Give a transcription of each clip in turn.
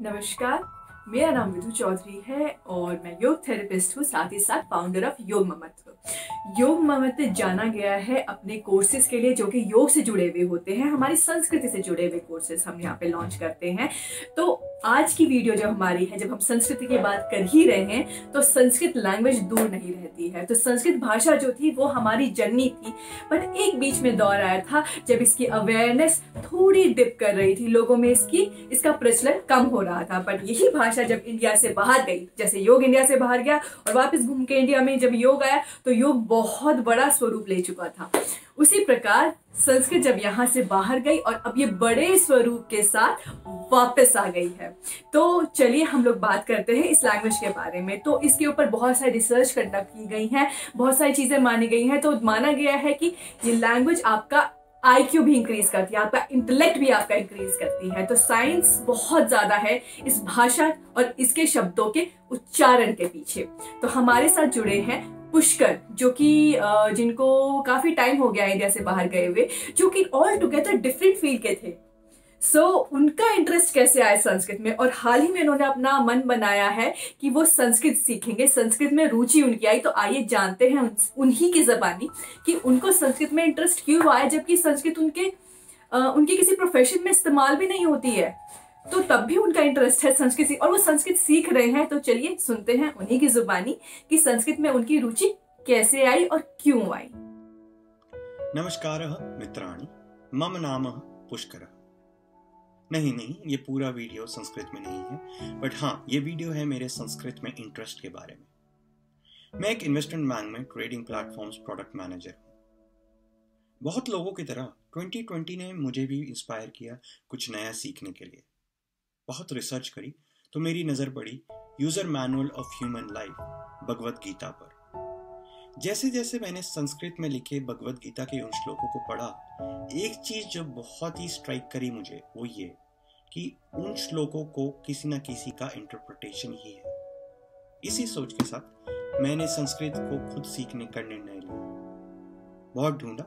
नमस्कार, मेरा नाम विधु चौधरी है और मैं योग थेरेपिस्ट हूँ, साथ ही साथ फाउंडर ऑफ योग ममत्व। योग ममत्व जाना गया है अपने कोर्सेज के लिए जो कि योग से जुड़े हुए होते हैं, हमारी संस्कृति से जुड़े हुए कोर्सेज हम यहाँ पे लॉन्च करते हैं। तो आज की वीडियो जो हमारी है, जब हम संस्कृति की बात कर ही रहे हैं तो संस्कृत लैंग्वेज दूर नहीं रहती है। तो संस्कृत भाषा जो थी वो हमारी जननी थी, पर एक बीच में दौर आया था जब इसकी अवेयरनेस थोड़ी डिप कर रही थी, लोगों में इसका प्रचलन कम हो रहा था। पर यही भाषा जब इंडिया से बाहर गई, जैसे योग इंडिया से बाहर गया और वापस घूम के इंडिया में जब योग आया तो योग बहुत बड़ा स्वरूप ले चुका था। उसी प्रकार संस्कृत जब यहाँ से बाहर गई और अब ये बड़े स्वरूप के साथ वापस आ गई है। तो चलिए हम लोग बात करते हैं इस लैंग्वेज के बारे में। तो इसके ऊपर बहुत सारी रिसर्च कंडक्ट की गई है, बहुत सारी चीजें मानी गई हैं। तो माना गया है कि ये लैंग्वेज आपका IQ भी इंक्रीज करती है, आपका इंटेलेक्ट भी आपका इंक्रीज करती है। तो साइंस बहुत ज्यादा है इस भाषा और इसके शब्दों के उच्चारण के पीछे। तो हमारे साथ जुड़े हैं पुष्कर, जो कि जिनको काफी टाइम हो गया इंडिया से बाहर गए हुए, जो कि ऑल टुगेदर डिफरेंट फील्ड के थे। उनका इंटरेस्ट कैसे आया संस्कृत में, और हाल ही में उन्होंने अपना मन बनाया है कि वो संस्कृत सीखेंगे, संस्कृत में रुचि उनकी आई। तो आइए जानते हैं उन्हीं की जबानी कि उनको संस्कृत में इंटरेस्ट क्यों आया, जबकि संस्कृत उनके किसी प्रोफेशन में इस्तेमाल भी नहीं होती है, तो तब भी उनका इंटरेस्ट है संस्कृत और वो संस्कृत सीख रहे हैं। तो चलिए सुनते हैं उन्हीं की जुबानी कि संस्कृत में उनकी रुचि कैसे आई और क्यों आई। नमस्कारः मित्राणि, मम नामः पुष्करः। नहीं, ये पूरा वीडियो संस्कृत में नहीं है, बट हाँ, ये वीडियो है मेरे संस्कृत में इंटरेस्ट के बारे में। मैं एक इन्वेस्टमेंट बैंक में ट्रेडिंग प्लेटफॉर्म्स प्रोडक्ट मैनेजर हूँ। बहुत लोगों की तरह 2020 ने मुझे भी इंस्पायर किया कुछ नया सीखने के लिए। बहुत रिसर्च करी तो मेरी नज़र पड़ी user manual of human life Bhagavad Gita पर। जैसे जैसे मैंने संस्कृत में लिखे भगवद गीता के उन श्लोकों को पढ़ा, एक चीज जो बहुत ही स्ट्राइक करी मुझे वो ये कि उन श्लोकों को किसी न किसी का इंटरप्रिटेशन ही है। इसी सोच के साथ मैंने संस्कृत को खुद सीखने का निर्णय लिया। बहुत ढूंढा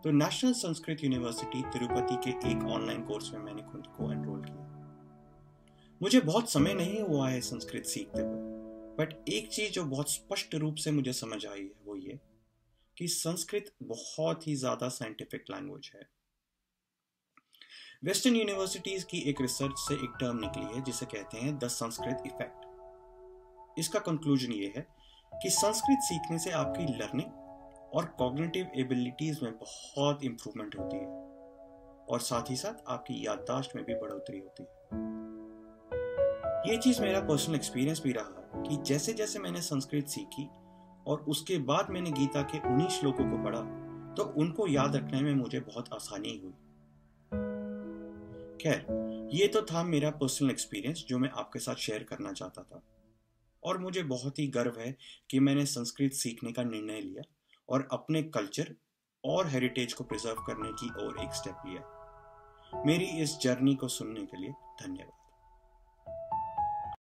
तो नेशनल संस्कृत यूनिवर्सिटी तिरुपति के एक ऑनलाइन कोर्स में मैंने खुद को एनरोल किया। मुझे बहुत समय नहीं हुआ है संस्कृत सीखते हुए, बट एक चीज जो बहुत स्पष्ट रूप से मुझे समझ आई है वो ये कि संस्कृत बहुत ही ज्यादा साइंटिफिक लैंग्वेज है। वेस्टर्न यूनिवर्सिटीज की एक रिसर्च से एक टर्म निकली है जिसे कहते हैं द संस्कृत इफेक्ट। इसका कंक्लूजन ये है कि संस्कृत सीखने से आपकी लर्निंग और कॉग्निटिव एबिलिटीज में बहुत इंप्रूवमेंट होती है और साथ ही साथ आपकी याददाश्त में भी बढ़ोतरी होती है। ये चीज मेरा पर्सनल एक्सपीरियंस भी रहा कि जैसे जैसे मैंने संस्कृत सीखी और उसके बाद मैंने गीता के उन्हीं श्लोकों को पढ़ा तो उनको याद रखने में मुझे बहुत आसानी हुई। खैर, ये तो था मेरा पर्सनल एक्सपीरियंस जो मैं आपके साथ शेयर करना चाहता था, और मुझे बहुत ही गर्व है कि मैंने संस्कृत सीखने का निर्णय लिया और अपने कल्चर और हेरिटेज को प्रिजर्व करने की ओर एक स्टेप लिया। मेरी इस जर्नी को सुनने के लिए धन्यवाद।